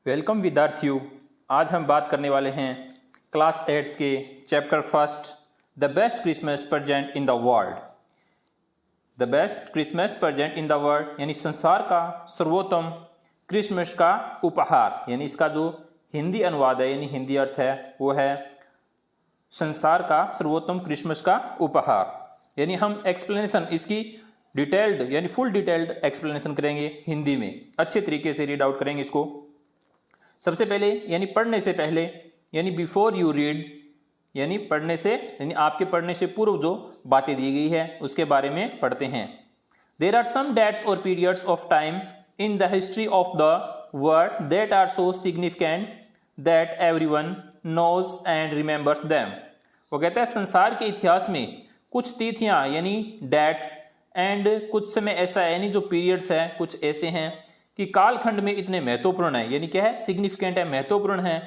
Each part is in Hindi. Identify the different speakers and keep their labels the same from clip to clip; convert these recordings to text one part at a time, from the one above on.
Speaker 1: वेलकम विद्यार्थियों। आज हम बात करने वाले हैं क्लास 8 के chapter first the best Christmas present in the world. The best Christmas present in the world यानी संसार का सर्वोत्तम क्रिसमस का उपहार, यानी इसका जो हिंदी अनुवाद है यानी हिंदी अर्थ है वो है संसार का सर्वोत्तम क्रिसमस का उपहार। यानी हम एक्सप्लेनेशन इसकी डिटेल्ड यानी फुल डिटेल्ड एक्सप्लेनेशन करेंगे हिंदी में, अच्छे तरीके से रीड आउट करेंगे इसको। सबसे पहले यानी पढ़ने से पहले यानी बिफोर यू रीड, यानी पढ़ने से यानी आपके पढ़ने से पूर्व जो बातें दी गई है उसके बारे में पढ़ते हैं। देयर आर सम डेट्स और periods of time in the history of the world that are so significant that everyone knows and remembers them. वो कहता है संसार के इतिहास में कुछ तिथियां यानी डेट्स एंड कुछ समय ऐसा है यानी जो पीरियड्स है कुछ ऐसे हैं कि कालखंड में इतने महत्वपूर्ण है, यानी क्या है सिग्निफिकेंट है, महत्वपूर्ण है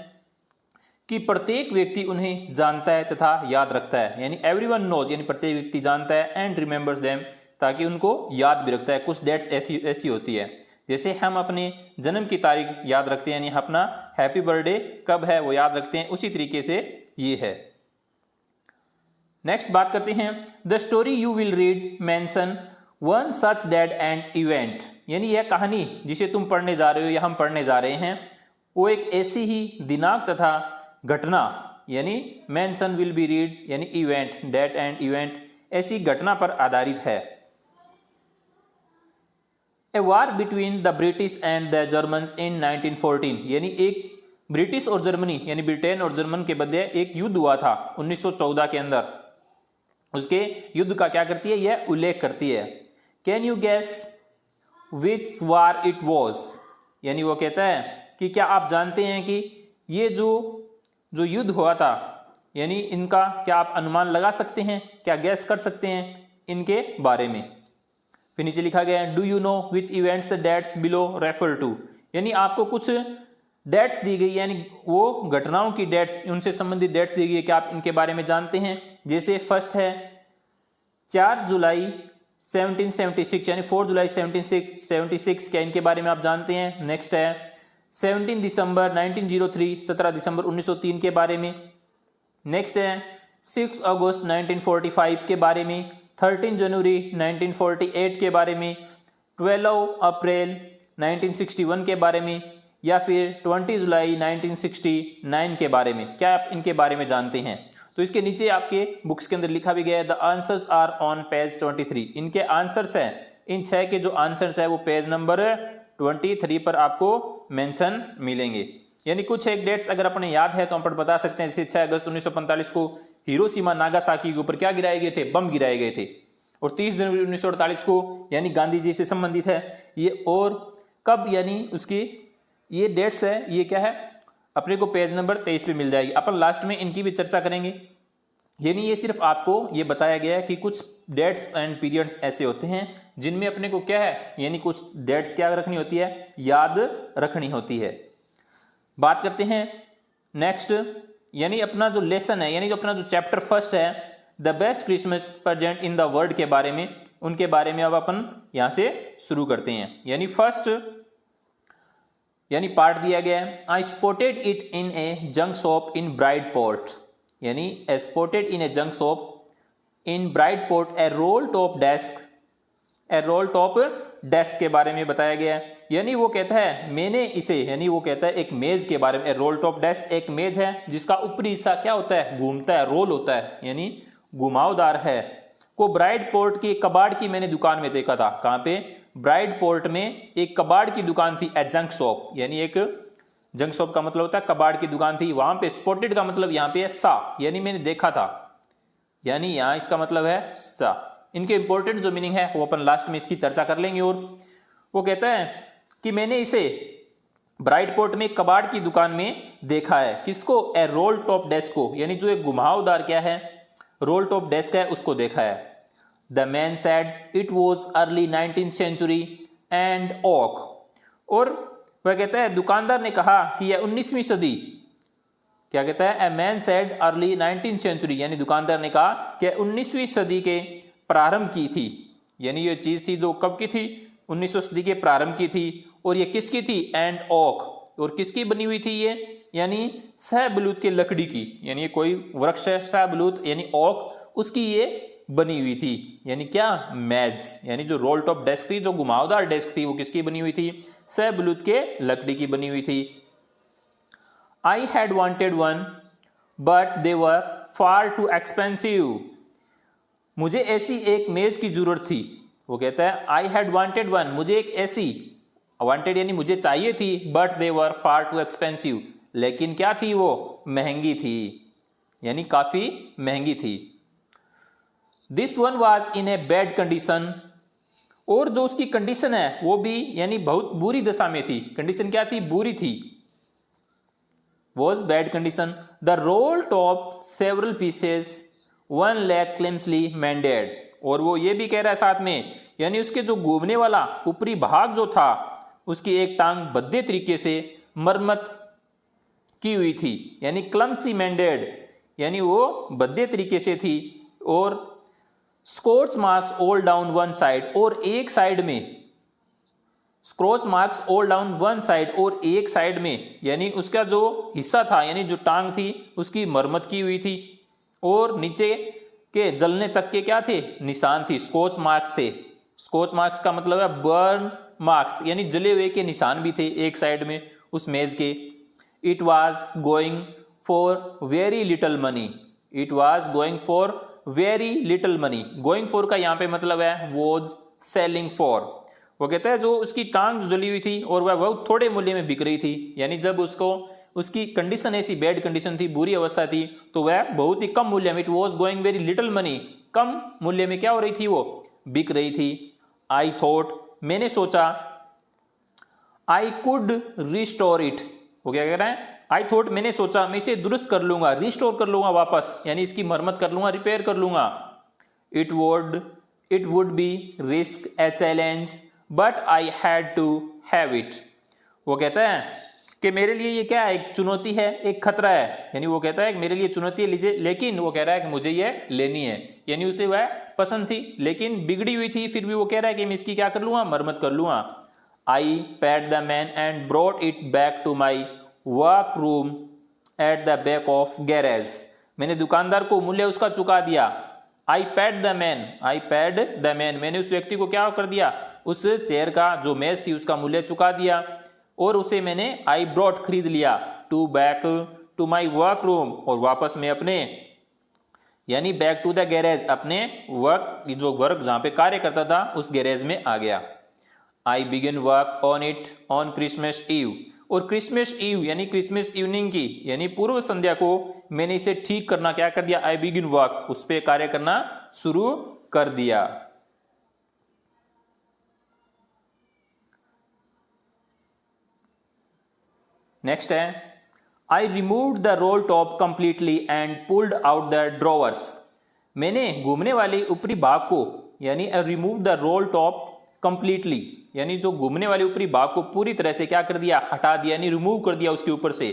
Speaker 1: कि प्रत्येक व्यक्ति उन्हें जानता है तथा याद रखता है। यानी एवरीवन नोज यानी प्रत्येक व्यक्ति जानता है एंड रिमेंबर्स देम ताकि उनको याद भी रखता है। कुछ डेट्स ऐसी होती है जैसे हम अपने जन्म की तारीख याद रखते हैं, यानी अपना हैप्पी बर्थडे कब है वो याद रखते हैं, उसी तरीके से ये है। नेक्स्ट बात करते हैं the story you will read mention one such date and event. यानी यह कहानी जिसे तुम पढ़ने जा रहे हो या हम पढ़ने जा रहे हैं वो एक ऐसी ही दिनांक तथा घटना यानी मेंशन विल बी रीड यानी इवेंट डेट एंड इवेंट ऐसी घटना पर आधारित है। A war between the British and the Germans in 1914 यानी एक ब्रिटिश और जर्मनी यानी ब्रिटेन और जर्मन के मध्य एक युद्ध हुआ था 1914 के अंदर। उसके युद्ध का क्या करती है यह उल्लेख करती है। Can you gas which war it was, यानी वो कहता है कि क्या आप जानते हैं कि ये जो युद्ध हुआ था यानी इनका क्या आप अनुमान लगा सकते हैं, क्या गैस कर सकते हैं इनके बारे में। फिर नीचे लिखा गया है do you know which events the dates below refer to, यानी आपको कुछ डेट्स दी गई यानी वो घटनाओं की डेट्स उनसे संबंधित डेट्स दी गई है, क्या आप इनके बारे में जानते हैं। जैसे फर्स्ट है 4 जुलाई 1776 यानी 4 जुलाई 1776 क्या इनके बारे में आप जानते हैं। नेक्स्ट है 17 दिसंबर 1903 17 दिसंबर 1903 के बारे में। नेक्स्ट है 6 अगस्त 1945 के बारे में, 13 जनवरी 1948 के बारे में, 12 अप्रैल 1961 के बारे में या फिर 20 जुलाई 1969 के बारे में, क्या आप इनके बारे में जानते हैं। तो इसके नीचे आपके बुक्स के अंदर लिखा भी गया है the answers are on page 23। इनके आंसर्स हैं, इन 6 के जो आंसर्स है वो पेज नंबर 23 पर आपको मेंशन मिलेंगे। यानी कुछ एक डेट्स अगर अपने याद है तो हम पर बता सकते हैं। जैसे 6 अगस्त 1945 को हिरोशिमा नागासाकी के ऊपर क्या गिराए गए थे, बम गिराए गए थे। और 30 जनवरी 1948 को यानी गांधी जी से संबंधित है ये। और कब यानी उसकी ये डेट्स है ये क्या है अपने को पेज नंबर 23 पे मिल जाएगी। अपन लास्ट में इनकी भी चर्चा करेंगे। यानी ये सिर्फ आपको ये बताया गया है कि कुछ डेट्स एंड पीरियड्स ऐसे होते हैं जिनमें अपने को क्या है यानी कुछ डेट्स क्या रखनी होती है, याद रखनी होती है। बात करते हैं नेक्स्ट यानी अपना जो लेसन है यानी जो अपना जो चैप्टर फर्स्ट है the best Christmas present in the world के बारे में, उनके बारे में अब अपन यहां से शुरू करते हैं। यानी फर्स्ट यानी पार्ट दिया गया है I spotted it in a junk shop in Bridport, यानी spotted in a junk shop in Bridport a roll top desk के बारे में बताया गया है। यानी वो कहता है मैंने इसे यानी वो कहता है एक मेज के बारे में। रोल टॉप डेस्क एक मेज है जिसका ऊपरी हिस्सा क्या होता है घूमता है, रोल होता है यानी घुमावदार है। को ब्राइडपोर्ट की कबाड़ की मैंने दुकान में देखा था। कहां पे ब्राइडपोर्ट में एक कबाड़ की दुकान थी। ए जंक शॉप यानी एक जंक शॉप का मतलब होता है कबाड़ की दुकान थी। वहां पे स्पॉटेड का मतलब यहां पे है सा यानी मैंने देखा था, यानी यहां इसका मतलब है सा। इनके इंपॉर्टेंट जो मीनिंग है वो अपन लास्ट में इसकी चर्चा कर लेंगे। और वो कहता है कि मैंने इसे ब्राइडपोर्ट में कबाड़ की दुकान में देखा है। किसको ए रोल टॉप डेस्क को, यानी जो एक घुमावदार क्या है रोल टॉप डेस्क है उसको देखा है। The man said it was early 19th century and oak. और वह कहता है दुकानदार ने कहा कि यह 19वीं सदी, क्या कहता है a man said early 19th century यानी दुकानदार ने कहा कि 19वीं सदी के प्रारंभ की थी। यानी ये चीज थी जो कब की थी 1900 सदी के प्रारंभ की थी। और ये किसकी थी एंड ओक और किसकी बनी हुई थी ये, यानी शाहबलूत के लकड़ी की, यानी ये कोई वृक्ष है शाहबलूत यानी ओक, उसकी ये बनी हुई थी। यानी क्या, मेज, यानी जो रोल टॉप डेस्क थी, जो घुमावदार डेस्क थी, वो किसकी बनी हुई थी, शाहबलूत के लकड़ी की बनी हुई थी। I had wanted one but they were far too expensive. मुझे ऐसी एक मेज की जरूरत थी। वो कहता है आई हैड वांटेड वन, मुझे एक ऐसी, वांटेड यानी मुझे चाहिए थी, but they were far too expensive, लेकिन क्या थी वो, महंगी थी, यानी काफी महंगी थी। This one was in a bad condition, और जो उसकी कंडीशन है वो भी यानी बहुत बुरी दशा में थी। कंडीशन क्या थी, बुरी थी, was bad condition. The roll top several pieces, one leg clumsily mended, और वो ये भी कह रहा है साथ में, यानी उसके जो घूमने वाला ऊपरी भाग जो था, उसकी एक टांग भद्दे तरीके से मरम्मत की हुई थी, यानी क्लम्सी मेंडेड, यानी वो भद्दे तरीके से थी। और scratch marks all down one side, और एक साइड में, scratch marks all down one side, और एक साइड में यानी उसका जो हिस्सा था, यानी जो टांग थी, उसकी मरम्मत की हुई थी, और नीचे के जलने तक के क्या थे, निशान थी, स्कॉच मार्क्स थे। स्कॉच मार्क्स का मतलब है बर्न मार्क्स, यानी जले हुए के निशान भी थे एक साइड में उस मेज के। It was going for very little money, it was going for very little money, going for का यहाँ पे मतलब है वॉज सेलिंग फॉर। वो कहता है जो उसकी टांग जली हुई थी और वह बहुत थोड़े मूल्य में बिक रही थी, यानी जब उसको उसकी कंडीशन ऐसी बैड कंडीशन थी, बुरी अवस्था थी, तो वह बहुत ही कम मूल्य में, it was going very little money, कम मूल्य में क्या हो रही थी, वो बिक रही थी। आई थॉट, मैंने सोचा, आई कुड रिस्टोर इट, वो क्या कह रहा है, आई थॉट मैंने सोचा, मैं इसे दुरुस्त कर लूंगा, रिस्टोर कर लूंगा वापस, यानी इसकी मरम्मत कर लूंगा, रिपेयर कर लूंगा। It would be risk a challenge but I had to have it. वो कहता है कि मेरे लिए ये क्या है, एक चुनौती है, एक खतरा है, यानी वो कहता है मेरे लिए चुनौती है, लीजिए, लेकिन वो कह रहा है कि मुझे ये लेनी है, यानी उसे वह पसंद थी लेकिन बिगड़ी हुई थी, फिर भी वो कह रहा है कि मैं इसकी क्या कर लूंगा, मरम्मत कर लूंगा। I paid the man and brought it back to my work room at the back of garage. मैंने दुकानदार को मूल्य उसका चुका दिया। I paid the man, I paid the man, मैंने उस व्यक्ति को क्या कर दिया, उस चेयर का जो मेज थी उसका मूल्य चुका दिया, और उसे मैंने आई ब्रॉट खरीद लिया, to back to my work room, और वापस मैं अपने, यानी बैक टू द गैरेज, अपने वर्क, जो वर्क जहां पे कार्य करता था उस गैरेज में आ गया। I begin work on it on Christmas Eve, और क्रिसमस ईव यानी क्रिसमस इवनिंग की, यानी पूर्व संध्या को मैंने इसे ठीक करना क्या कर दिया, आई बिगिन वर्क, उस पर कार्य करना शुरू कर दिया। नेक्स्ट है, I removed the roll top completely and pulled out the drawers. मैंने घूमने वाले ऊपरी भाग को, यानी remove the roll top completely, यानी जो घूमने वाले ऊपरी भाग को पूरी तरह से क्या कर दिया, हटा दिया, यानी रिमूव कर दिया उसके ऊपर से।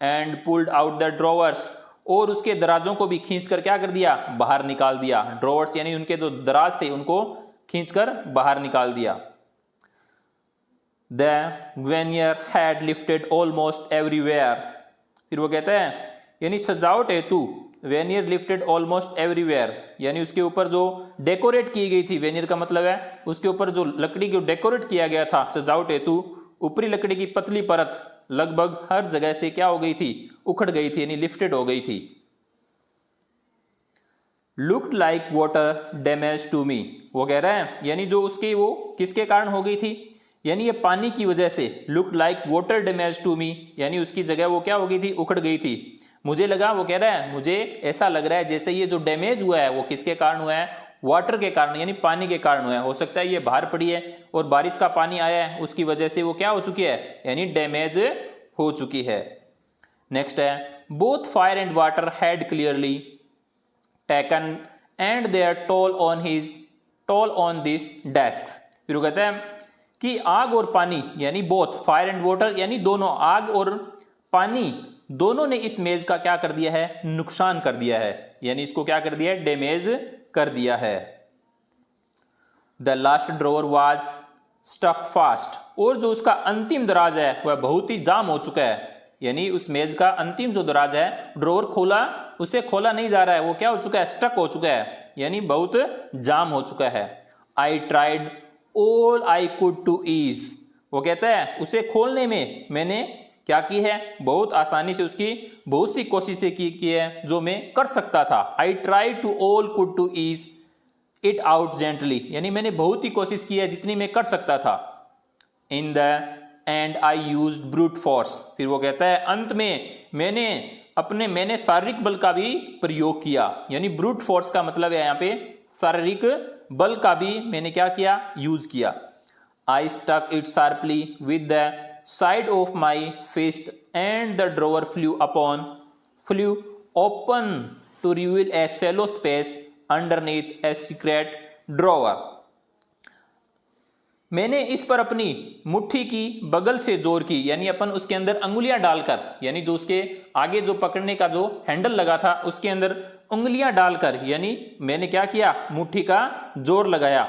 Speaker 1: And pulled out the drawers, और उसके दराजों को भी खींचकर क्या कर दिया, बाहर निकाल दिया। ड्रॉवर्स यानी उनके जो दराज थे उनको खींचकर बाहर निकाल दिया। The veneer had lifted almost everywhere, फिर वो कहता है यानी सजावट हेतु, वेनियर लिफ्टेड ऑलमोस्ट एवरीवेयर, यानी उसके ऊपर जो डेकोरेट की गई थी, वेनियर का मतलब है उसके ऊपर जो लकड़ी को डेकोरेट किया गया था सजावट हेतु, ऊपरी लकड़ी की पतली परत लगभग हर जगह से क्या हो गई थी, उखड़ गई थी, यानी लिफ्टेड हो गई थी। Looked like water damage to me, वो कह रहा है यानी जो उसकी वो किसके कारण हो गई थी, यानी ये पानी की वजह से। Looked like water damage to me, यानी उसकी जगह वो क्या हो गई थी, उखड़ गई थी। मुझे लगा, वो कह रहा है मुझे ऐसा लग रहा है जैसे ये जो डैमेज हुआ है वो किसके कारण हुआ है, वाटर के कारण, यानी पानी के कारण हुआ है। हो सकता है ये बाहर पड़ी है और बारिश का पानी आया है, उसकी वजह से वो क्या हो चुकी है, यानी डैमेज हो चुकी है। नेक्स्ट है, both fire and water had clearly taken and their toll on this desk. फिर वो कहता है कि आग और पानी, यानी बोथ फायर एंड वाटर, यानी दोनों, आग और पानी दोनों ने इस मेज का क्या कर दिया है, नुकसान कर दिया है, यानी इसको क्या कर दिया है, डैमेज कर दिया है। The last drawer was stuck fast, और जो उसका अंतिम दराज है वह बहुत ही जाम हो चुका है। यानी उस मेज का अंतिम जो दराज है, ड्रॉवर खोला, उसे खोला नहीं जा रहा है, वो क्या हो चुका है, स्टक हो चुका है, यानी बहुत जाम हो चुका है। I tried all I could to ease, वो कहता है उसे खोलने में मैंने क्या की है, बहुत आसानी से उसकी बहुत सी कोशिशें की है जो मैं कर सकता था। I try to all could to ease it out gently, यानी मैंने बहुत ही कोशिश की है जितनी मैं कर सकता था। In the and I used brute force, फिर वो कहता है अंत में मैंने शारीरिक बल का भी प्रयोग किया, यानी ब्रूट फोर्स का मतलब है यहाँ पे शारीरिक बल का भी मैंने क्या किया, यूज किया। I stuck it sharply with the side of my fist and the drawer flew open to reveal a shallow space underneath a secret drawer. मैंने इस पर अपनी मुट्ठी की बगल से जोर की, यानी अपन उसके अंदर अंगुलियां डालकर, यानी जो उसके आगे जो पकड़ने का जो हैंडल लगा था उसके अंदर उंगलियां डालकर, यानी मैंने क्या किया, मुट्ठी का जोर लगाया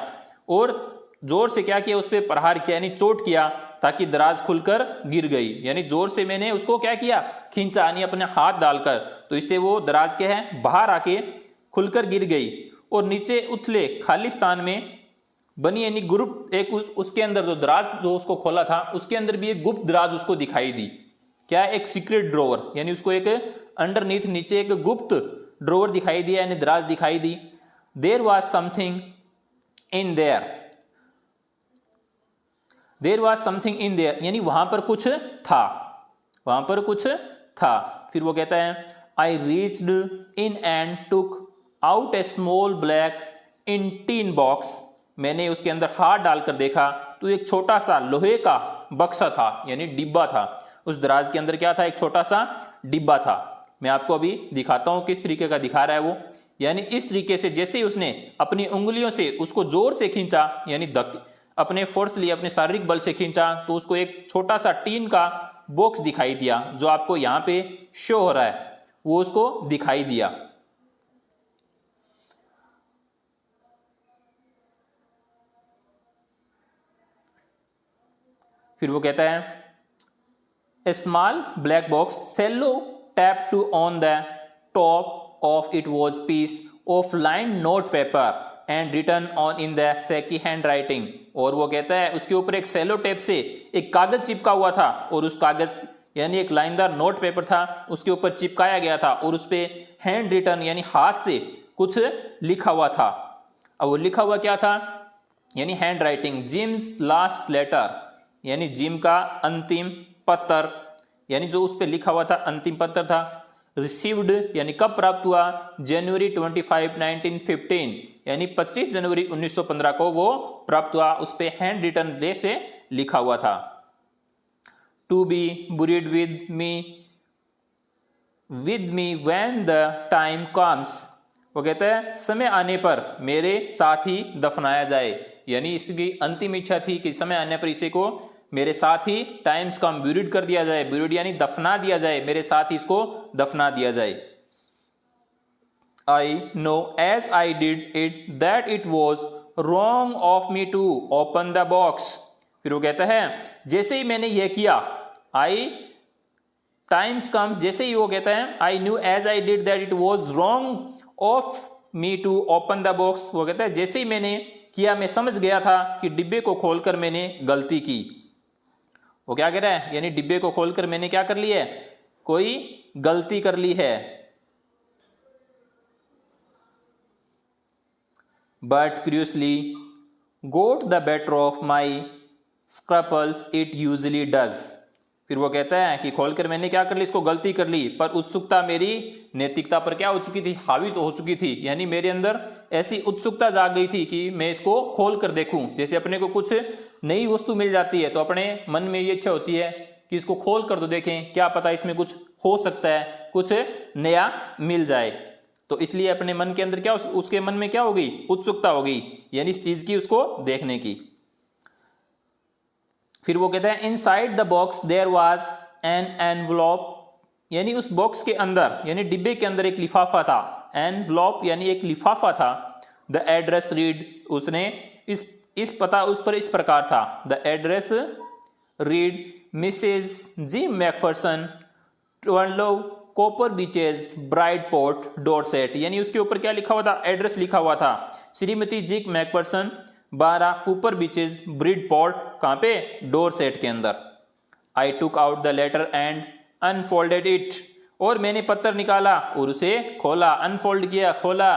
Speaker 1: और जोर से क्या किया, उस पर प्रहार किया, यानी चोट किया, ताकि दराज खुलकर गिर गई। यानी जोर से मैंने उसको क्या किया, खींचा, यानी अपने हाथ डालकर, तो इससे वो दराज क्या है, बाहर आके खुलकर गिर गई और नीचे उथले खाली स्थान में बनी, यानी ग्रुप एक उसके अंदर जो दराज जो उसको खोला था उसके अंदर भी एक गुप्त दराज उसको दिखाई दी। क्या, एक सीक्रेट ड्रॉवर, यानी उसको एक अंडरनीथ नीचे एक गुप्त ड्रॉवर दिखाई दिया, यानी दराज दिखाई दी। There was something in there, there was something in there, यानी वहां पर कुछ था, वहां पर कुछ था। फिर वो कहता है I reached in and took out A small black in tin box, मैंने उसके अंदर हाथ डालकर देखा तो एक छोटा सा लोहे का बक्सा था, यानी डिब्बा था। उस दराज के अंदर क्या था, एक छोटा सा डिब्बा था। मैं आपको अभी दिखाता हूं किस तरीके का दिखा रहा है वो, यानी इस तरीके से जैसे ही उसने अपनी उंगलियों से उसको जोर से खींचा, यानी अपने फोर्स लिए, अपने शारीरिक बल से खींचा, तो उसको एक छोटा सा टीन का बॉक्स दिखाई दिया, जो आपको यहां पे शो हो रहा है, वो उसको दिखाई दिया। फिर वो कहता है a small black box sellotape to on the top of it was piece of line note paper and written on in the shaky hand writing, और वो कहता है उसके ऊपर एक सेलो टेप से एक कागज चिपका हुआ था, और उस कागज यानी एक लाइनदार नोट पेपर था, उसके ऊपर चिपकाया गया था, और उस पर हैंड रिटन यानी हाथ से कुछ लिखा हुआ था। अब वो लिखा हुआ क्या था, यानी hand writing, Jim's last letter, यानी जिम का अंतिम पत्र, यानी जो उस पर लिखा हुआ था अंतिम पत्र था। रिसीव्ड यानी कब प्राप्त हुआ, जनवरी 25, 1915, यानी 25 जनवरी 1915 को वो प्राप्त हुआ। उस पर हैंड रिटन डे से लिखा हुआ था। To be buried with me when the time comes, वो कहता है समय आने पर मेरे साथ ही दफनाया जाए, यानी इसकी अंतिम इच्छा थी कि समय आने पर इसे को मेरे साथ ही टाइम्स कम ब्यूरिड कर दिया जाए, ब्यूरिड यानी दफना दिया जाए, मेरे साथ ही इसको दफना दिया जाए। I know as I did it that it was wrong of me to open the box, फिर वो कहता है जैसे ही मैंने यह किया, आई टाइम्स कम, जैसे ही वो कहता है I knew as I did that it was wrong of me to open the box, वो कहता है जैसे ही मैंने किया मैं समझ गया था कि डिब्बे को खोलकर मैंने गलती की। वो क्या कह रहा है, यानी डिब्बे को खोलकर मैंने क्या कर ली है, कोई गलती कर ली है। But curiously got the better of my scruples it usually does, फिर वो कहता है कि खोलकर मैंने क्या कर ली, इसको गलती कर ली, पर उत्सुकता मेरी नैतिकता पर क्या हो चुकी थी, हावी तो हो चुकी थी, यानी मेरे अंदर ऐसी उत्सुकता जाग गई थी कि मैं इसको खोल कर देखूं। जैसे अपने को कुछ नई वस्तु मिल जाती है तो अपने मन में ये इच्छा होती है कि इसको खोल कर तो देखें, क्या पता इसमें कुछ हो सकता है, कुछ नया मिल जाए। तो इसलिए अपने मन के अंदर क्या, उसके मन में क्या हो गई, उत्सुकता हो गई, यानी इस चीज की उसको देखने की। फिर वो कहता है inside the box there was an envelope, यानी उस बॉक्स के अंदर यानी डिब्बे के अंदर एक लिफाफा था, एनवलप यानी एक लिफाफा था। द एड्रेस रीड, उसने इस इस पता उस पर इस प्रकार था, the address read Mrs G McPherson 12 copper beeches Bridport Dorset, यानी उसके ऊपर क्या लिखा हुआ था, एड्रेस लिखा हुआ था, श्रीमती जिक मैकफरसन 12 कूपर बीचेज ब्रिडपोर्ट, कहां पे, डॉरसेट के अंदर। I took out the letter and unfolded it, और मैंने पत्र निकाला और उसे खोला, अनफोल्ड किया, खोला।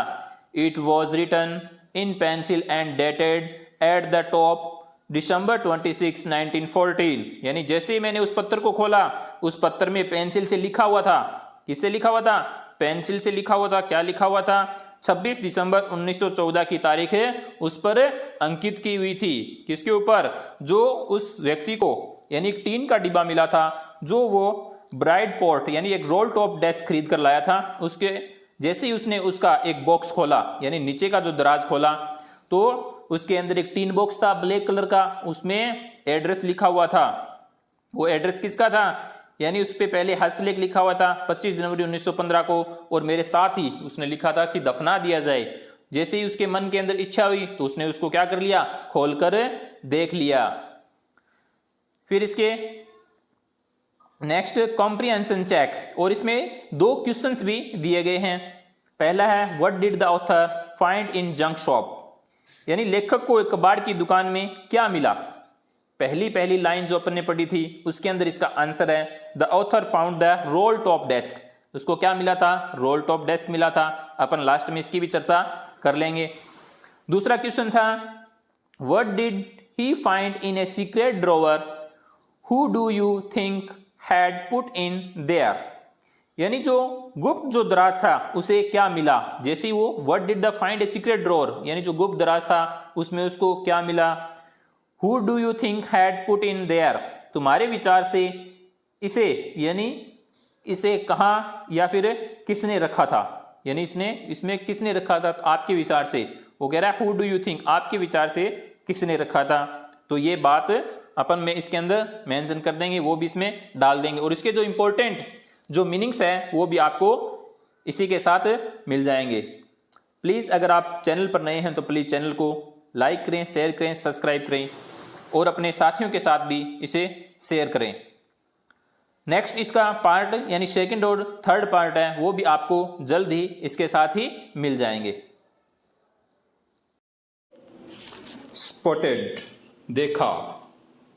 Speaker 1: It was written in pencil and dated at the top December 26, 1914, यानी जैसे ही मैंने उस पत्र को खोला, उस पत्र में पेंसिल से लिखा हुआ था, किससे लिखा हुआ था, पेंसिल से लिखा हुआ था। क्या लिखा हुआ था, 26 दिसंबर 1914 की तारीख है उस पर अंकित की हुई थी। किसके ऊपर, जो उस व्यक्ति को यानी एक टीन का डिब्बा मिला था, जो वो ब्राइडपोर्ट यानी एक रोल टॉप डेस्क खरीद कर लाया था, उसके जैसे ही उसने उसका एक बॉक्स खोला, यानी नीचे का जो दराज खोला, तो उसके अंदर एक टीन बॉक्स था ब्लैक कलर का, उसमें एड्रेस लिखा हुआ था। वो एड्रेस किसका था, यानी उस पे पहले हस्तलेख लिखा हुआ था 25 जनवरी 1915 को, और मेरे साथ ही उसने लिखा था कि दफना दिया जाए। जैसे ही उसके मन के अंदर इच्छा हुई तो उसने उसको क्या कर लिया, खोलकर देख लिया। फिर इसके नेक्स्ट कॉम्प्रिहेंशन चेक, और इसमें 2 क्वेश्चंस भी दिए गए हैं। पहला है what did the author find in junk shop, यानी लेखक को एक कबाड़ की दुकान में क्या मिला। पहली लाइन जो अपन ने पढ़ी थी उसके अंदर इसका आंसर है the author found the roll top desk, उसको क्या मिला था, रोल टॉप डेस्क मिला था। अपन लास्ट में इसकी भी चर्चा कर लेंगे। दूसरा क्वेश्चन था what did he find in A secret drawer, who do you think had put in there, यानी जो गुप्त जो दराज था उसे क्या मिला। जैसे ही वो what did the find A secret drawer, यानी जो गुप्त दराज था उसमें उसको क्या मिला। Who do you think had put in their, तुम्हारे विचार से इसे, यानी इसे कहाँ या फिर किसने रखा था, यानी इसमें किसने रखा था आपके विचार से। वो कह रहा है हु डू यू थिंक, आपके विचार से किसने रखा था। तो ये बात अपन में इसके अंदर मेंशन कर देंगे, वो भी इसमें डाल देंगे, और इसके जो इंपॉर्टेंट जो मीनिंग्स है वो भी आपको इसी के साथ मिल जाएंगे। प्लीज़ अगर आप चैनल पर नए हैं तो प्लीज़ चैनल को लाइक करें, शेयर करें, सब्सक्राइब करें, और अपने साथियों के साथ भी इसे शेयर करें। नेक्स्ट इसका पार्ट यानी सेकंड और थर्ड पार्ट है, वो भी आपको जल्द ही इसके साथ ही मिल जाएंगे। स्पॉटेड, देखा,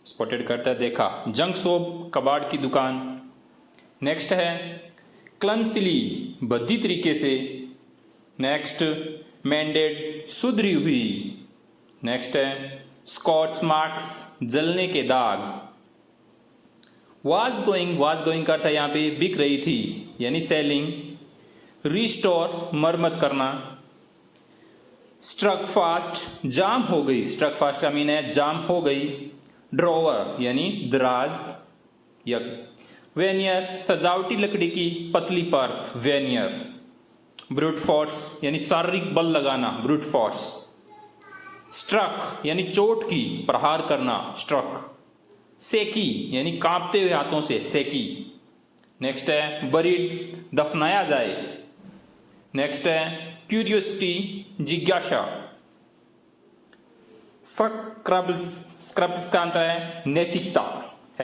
Speaker 1: स्पॉटेड करता है देखा, जंक शॉप कबाड़ की दुकान। नेक्स्ट है क्लमसिली, भद्दी तरीके से। नेक्स्ट मैंडेड, सुधरी हुई। नेक्स्ट है स्कॉच मार्क्स, जलने के दाग। वाज गोइंग का अर्थ है यहाँ पे बिक रही थी, यानी सेलिंग। रिस्टोर, मरम्मत करना। स्ट्रक फास्ट, जाम हो गई, स्ट्रक फास्ट का मीन है जाम हो गई। ड्रॉवर यानी दराज या वेनियर, सजावटी लकड़ी की पतली परत, वेनियर। ब्रूट फोर्स यानी शारीरिक बल लगाना, ब्रूट फोर्स। स्ट्रक यानी चोट की, प्रहार करना, स्ट्रक। सेकी यानी कांपते हुए हाथों से, सेकी। नेक्स्ट है बरीड, दफनाया जाए। नेक्स्ट है क्यूरियोसिटी, जिज्ञासा। स्क्रब्स का अंतर है नैतिकता।